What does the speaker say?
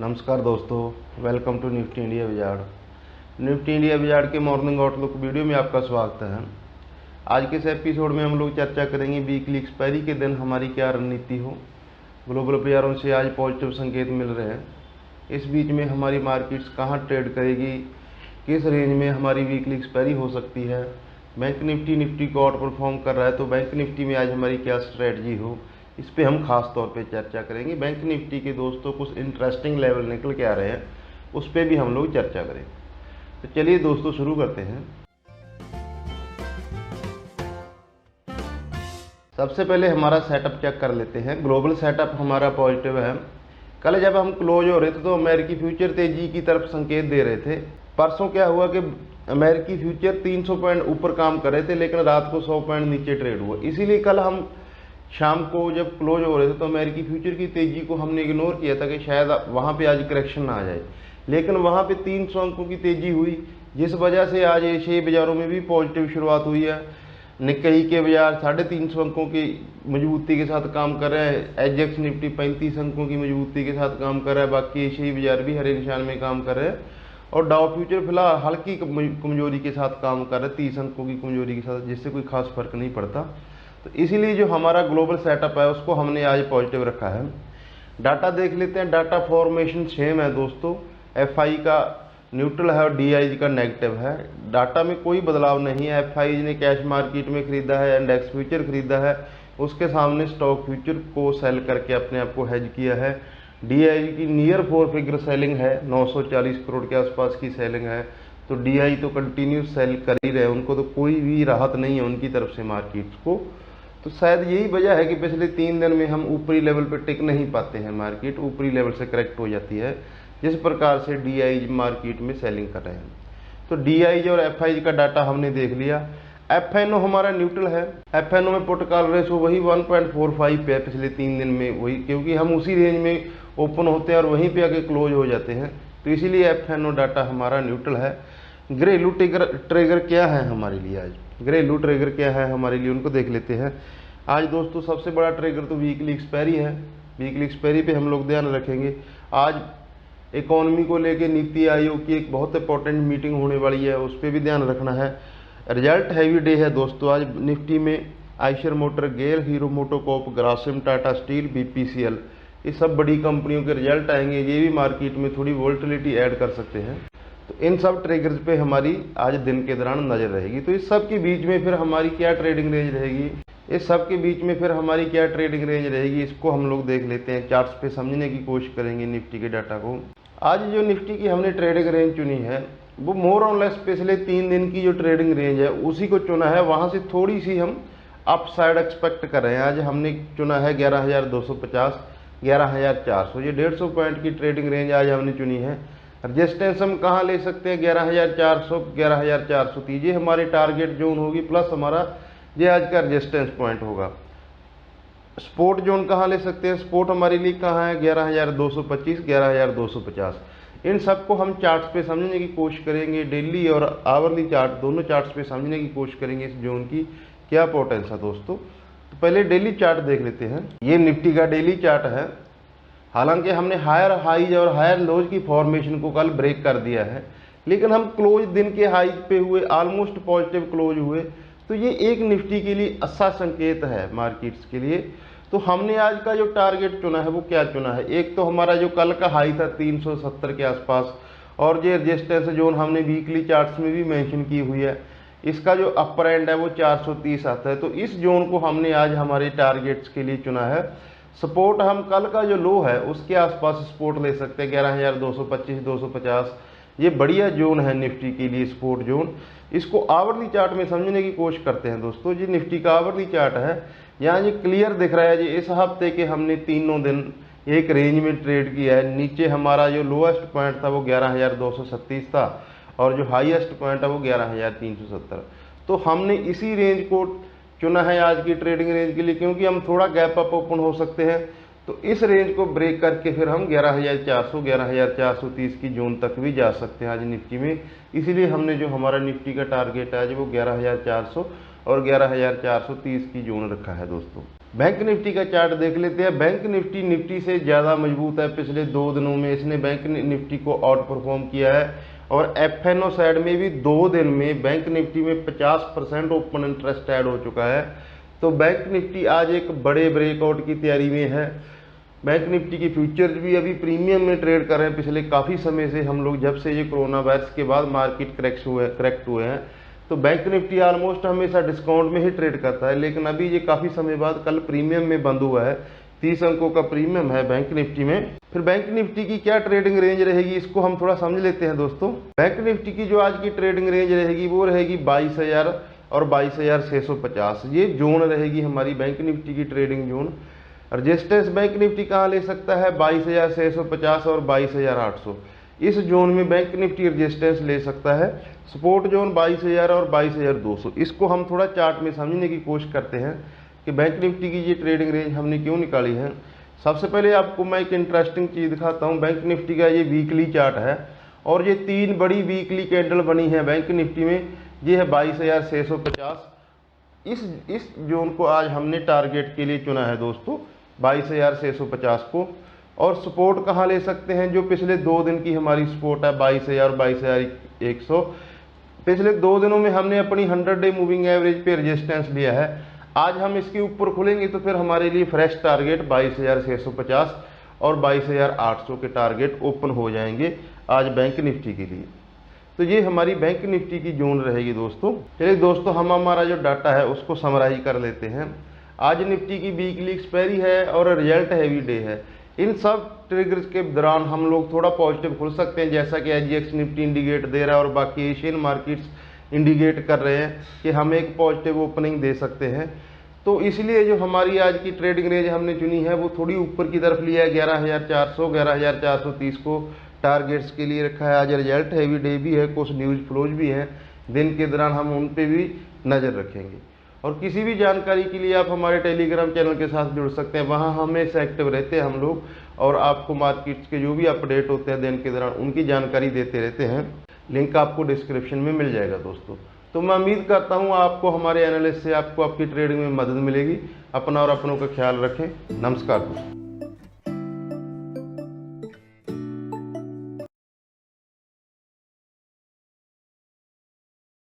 नमस्कार दोस्तों, welcome to Nifty India Wizard. Nifty India Wizard के मॉर्निंग आउटलुक वीडियो में आपका स्वागत है। आज के इस एपिसोड में हम लोग चर्चा करेंगे वीकली एक्सपायरी के दिन हमारी क्या रणनीति हो। ग्लोबल बाजारों से आज पॉजिटिव संकेत मिल रहे हैं। इस बीच में हमारी मार्केट्स कहाँ ट्रेड करेगी, किस रेंज में हमारी वीकली एक्सपायरी हो सकती है। बैंक निफ्टी को आउट परफॉर्म कर रहा है, तो बैंक निफ्टी में आज हमारी क्या स्ट्रेटजी हो, इस पे हम खास तौर पे चर्चा करेंगे। बैंक निफ्टी के दोस्तों कुछ इंटरेस्टिंग लेवल निकल के आ रहे हैं, उस पे भी हम लोग चर्चा करेंगे। तो चलिए दोस्तों शुरू करते हैं। सबसे पहले हमारा सेटअप चेक कर लेते हैं। ग्लोबल सेटअप हमारा पॉजिटिव है। कल जब हम क्लोज हो रहे थे तो अमेरिकी फ्यूचर तेजी की तरफ संकेत दे रहे थे। परसों क्या हुआ कि अमेरिकी फ्यूचर 300 पॉइंट ऊपर काम कर रहे थे, लेकिन रात को 100 पॉइंट नीचे ट्रेड हुआ। इसीलिए कल हम शाम को जब क्लोज हो रहे थे तो अमेरिकी फ्यूचर की तेजी को हमने इग्नोर किया था कि शायद वहाँ पे आज करेक्शन ना आ जाए, लेकिन वहाँ पे 300 अंकों की तेजी हुई, जिस वजह से आज एशियाई बाजारों में भी पॉजिटिव शुरुआत हुई है। निक्केई के बाजार 350 अंकों की मजबूती के साथ काम कर रहे हैं। एचजेएक्स निफ्टी 35 अंकों की मजबूती के साथ काम कर रहा है। बाकी एशियाई बाजार भी हरे निशान में काम कर रहे हैं। और डाउ फ्यूचर फिलहाल हल्की कमजोरी के साथ काम कर रहे हैं, 30 अंकों की कमजोरी के साथ, जिससे कोई खास फर्क नहीं पड़ता। तो इसीलिए जो हमारा ग्लोबल सेटअप है उसको हमने आज पॉजिटिव रखा है। डाटा देख लेते हैं। डाटा फॉर्मेशन सेम है दोस्तों। एफआई का न्यूट्रल है और डीआईजी का नेगेटिव है। डाटा में कोई बदलाव नहीं है। एफआई ने कैश मार्केट में खरीदा है, इंडेक्स फ्यूचर खरीदा है, उसके सामने स्टॉक फ्यूचर को सेल करके अपने आप को हेज किया है। डीआईजी की नियर 4 फिगर सेलिंग है, 940 करोड़ के आसपास की सेलिंग है। तो डीआई तो कंटिन्यूस सेल कर ही रहे हैं, उनको तो कोई भी राहत नहीं है उनकी तरफ से मार्केट्स को। तो शायद यही वजह है कि पिछले 3 दिन में हम ऊपरी लेवल पर टिक नहीं पाते हैं। मार्केट ऊपरी लेवल से करेक्ट हो जाती है, जिस प्रकार से डीआईजी मार्केट में सेलिंग कर रहे हैं। तो डीआईजी और एफआईजी का डाटा हमने देख लिया। एफएनओ हमारा न्यूट्रल है। एफएनओ में पुट कॉल रेशो वही 1.45 पे है पिछले 3 दिन में, वही, क्योंकि हम उसी रेंज में ओपन होते हैं और वहीं पे आके क्लोज हो जाते हैं, तो इसीलिए एफएनओ डाटा हमारा न्यूट्रल है। घरेलू ट्रिगर क्या है हमारे लिए आज? घरेलू ट्रिगर क्या है हमारे लिए, उनको देख लेते हैं। आज दोस्तों सबसे बड़ा ट्रिगर तो वीकली एक्सपायरी है। वीकली एक्सपायरी पे हम लोग ध्यान रखेंगे। आज इकोनॉमी को लेके नीति आयोग की एक बहुत इंपॉर्टेंट मीटिंग होने वाली है, उस पर भी ध्यान रखना है। रिजल्ट हैवी डे है दोस्तों। आज निफ्टी में आइशर मोटर, गेल, हीरो मोटोकॉप, ग्रासिम, टाटा स्टील, बीपीसीएल, ये सब बड़ी कंपनियों के रिजल्ट आएंगे। ये भी मार्केट में थोड़ी वोलेटिलिटी ऐड कर सकते हैं। तो इन सब ट्रिगर्स पे हमारी आज दिन के दौरान नजर रहेगी। तो इस सब के बीच में फिर हमारी क्या ट्रेडिंग रेंज रहेगी, इस सब के बीच में फिर हमारी क्या ट्रेडिंग रेंज रहेगी, इसको हम लोग देख लेते हैं। चार्ट्स पे समझने की कोशिश करेंगे निफ्टी के डाटा को। आज जो निफ्टी की हमने ट्रेडिंग रेंज चुनी है वो मोर और लेस पिछले 3 दिन की जो ट्रेडिंग रेंज है उसी को चुना है। वहां से थोड़ी सी हम अपसाइड एक्सपेक्ट कर रहे हैं। आज हमने चुना है 11,250, 11,400, ये 150 पॉइंट की ट्रेडिंग रेंज आज हमने चुनी है। रजिस्टेंस हम कहाँ ले सकते हैं? 11,400, 11,430, ये हमारी टारगेट जोन होगी, प्लस हमारा ये आज का रजिस्टेंस पॉइंट होगा। स्पोर्ट जोन कहाँ ले सकते हैं? स्पोर्ट हमारे लिए कहाँ है? 11,225, 11,250। इन सबको हम चार्ट्स पे समझने की कोशिश करेंगे। डेली और आवरली चार्ट, दोनों चार्ट्स पे समझने की कोशिश करेंगे इस जोन की क्या पोटेंस है दोस्तों। तो पहले डेली चार्ट देख लेते हैं। ये निफ्टी का डेली चार्ट है। हालांकि हमने हायर हाईज और हायर लोज की फॉर्मेशन को कल ब्रेक कर दिया है, लेकिन हम क्लोज दिन के हाई पे हुए, ऑलमोस्ट पॉजिटिव क्लोज हुए, तो ये एक निफ्टी के लिए अच्छा संकेत है मार्केट्स के लिए। तो हमने आज का जो टारगेट चुना है वो क्या चुना है? एक तो हमारा जो कल का हाई था 370 के आसपास, और ये रजिस्टेंस जोन हमने वीकली चार्ट्स में भी मेंशन की हुई है, इसका जो अपर एंड है वो 430 आता है। तो इस जोन को हमने आज हमारे टारगेट्स के लिए चुना है। सपोर्ट हम कल का जो लो है उसके आसपास सपोर्ट ले सकते हैं, 11,225, 250, ये बढ़िया जोन है निफ्टी के लिए, सपोर्ट जोन। इसको आवरली चार्ट में समझने की कोशिश करते हैं दोस्तों। जी निफ्टी का आवरली चार्ट है, यहाँ ये क्लियर दिख रहा है जी, इस हफ्ते के हमने तीनों दिन एक रेंज में ट्रेड किया है। नीचे हमारा जो लोएस्ट पॉइंट था वो 11,236 था, और जो हाईएस्ट पॉइंट है वो 11,370। तो हमने इसी रेंज को चुना है आज की ट्रेडिंग रेंज के लिए, क्योंकि हम थोड़ा गैप अप ओपन हो सकते हैं। तो इस रेंज को ब्रेक करके फिर हम 11,400, 11,430 की जोन तक भी जा सकते हैं आज निफ्टी में। इसीलिए हमने जो हमारा निफ्टी का टारगेट है आज वो 11,400 और 11,430 की जोन रखा है दोस्तों। बैंक निफ्टी का चार्ट देख लेते हैं। बैंक निफ्टी से ज़्यादा मजबूत है। पिछले 2 दिनों में इसने बैंक निफ्टी को आउट परफॉर्म किया है और एफएनओ साइड में भी 2 दिन में बैंक निफ्टी में 50% ओपन इंटरेस्ट ऐड हो चुका है। तो बैंक निफ्टी आज एक बड़े ब्रेकआउट की तैयारी में है। बैंक निफ्टी की फ्यूचर्स भी अभी प्रीमियम में ट्रेड कर रहे हैं। पिछले काफ़ी समय से हम लोग, जब से ये कोरोना वायरस के बाद मार्केट करेक्ट हुए हैं, तो बैंक निफ्टी ऑलमोस्ट हमेशा डिस्काउंट में ही ट्रेड करता है, लेकिन अभी ये काफ़ी समय बाद कल प्रीमियम में बंद हुआ है। 30 अंकों का प्रीमियम है बैंक निफ्टी में। फिर बैंक निफ्टी की क्या ट्रेडिंग रेंज रहेगी, इसको हम थोड़ा समझ लेते हैं दोस्तों। बैंक निफ्टी की जो आज की ट्रेडिंग रेंज रहेगी वो रहेगी 22,000 और 22,650। ये जोन रहेगी हमारी बैंक निफ्टी की trading zone. Resistance bank Nifty कहाँ ले सकता है, 22,650 और 22,800। इस जोन में बैंक निफ्टी रजिस्टेंस ले सकता है। सपोर्ट जोन 22,000 और 22,200। इसको हम थोड़ा चार्ट में समझने की कोशिश करते हैं कि बैंक निफ्टी की ये ट्रेडिंग रेंज हमने क्यों निकाली है। सबसे पहले आपको मैं एक इंटरेस्टिंग चीज़ दिखाता हूँ। बैंक निफ्टी का ये वीकली चार्ट है और ये 3 बड़ी वीकली कैंडल बनी है बैंक निफ्टी में। ये है 22,650। इस जोन को आज हमने टारगेट के लिए चुना है दोस्तों, 22,650 को। और सपोर्ट कहाँ ले सकते हैं, जो पिछले 2 दिन की हमारी सपोर्ट है 22,000 और 22,100। पिछले 2 दिनों में हमने अपनी 100 डे मूविंग एवरेज पे रेजिस्टेंस लिया है। आज हम इसके ऊपर खुलेंगे तो फिर हमारे लिए फ्रेश टारगेट 22,650 और 22,800 के टारगेट ओपन हो जाएंगे आज बैंक निफ्टी के लिए। तो ये हमारी बैंक निफ्टी की जोन रहेगी दोस्तों। चलिए दोस्तों, हम हमारा जो डाटा है उसको समराइज कर लेते हैं। आज निफ्टी की वीकली एक्सपायरी है और रिजल्ट हैवी डे है। इन सब ट्रिगर्स के दौरान हम लोग थोड़ा पॉजिटिव खुल सकते हैं, जैसा कि एजीएक्स निफ्टी इंडिकेट दे रहा है और बाकी एशियन मार्केट्स इंडिकेट कर रहे हैं कि हम एक पॉजिटिव ओपनिंग दे सकते हैं। तो इसलिए जो हमारी आज की ट्रेडिंग रेंज हमने चुनी है वो थोड़ी ऊपर की तरफ लिया है। 11,400 11,430 को टारगेट्स के लिए रखा है। आज रिजल्ट हैवी डे भी है, कुछ न्यूज़ फ्लोज भी हैं, दिन के दौरान हम उन पे भी नज़र रखेंगे। और किसी भी जानकारी के लिए आप हमारे टेलीग्राम चैनल के साथ जुड़ सकते हैं। वहाँ हमेशा एक्टिव रहते हैं हम लोग और आपको मार्केट्स के जो भी अपडेट होते हैं दिन के दौरान उनकी जानकारी देते रहते हैं। लिंक आपको डिस्क्रिप्शन में मिल जाएगा दोस्तों। तो मैं उम्मीद करता हूँ आपको हमारे एनालिस्ट से आपको आपकी ट्रेडिंग में मदद मिलेगी। अपना और अपनों का ख्याल रखें। नमस्कार दोस्तों।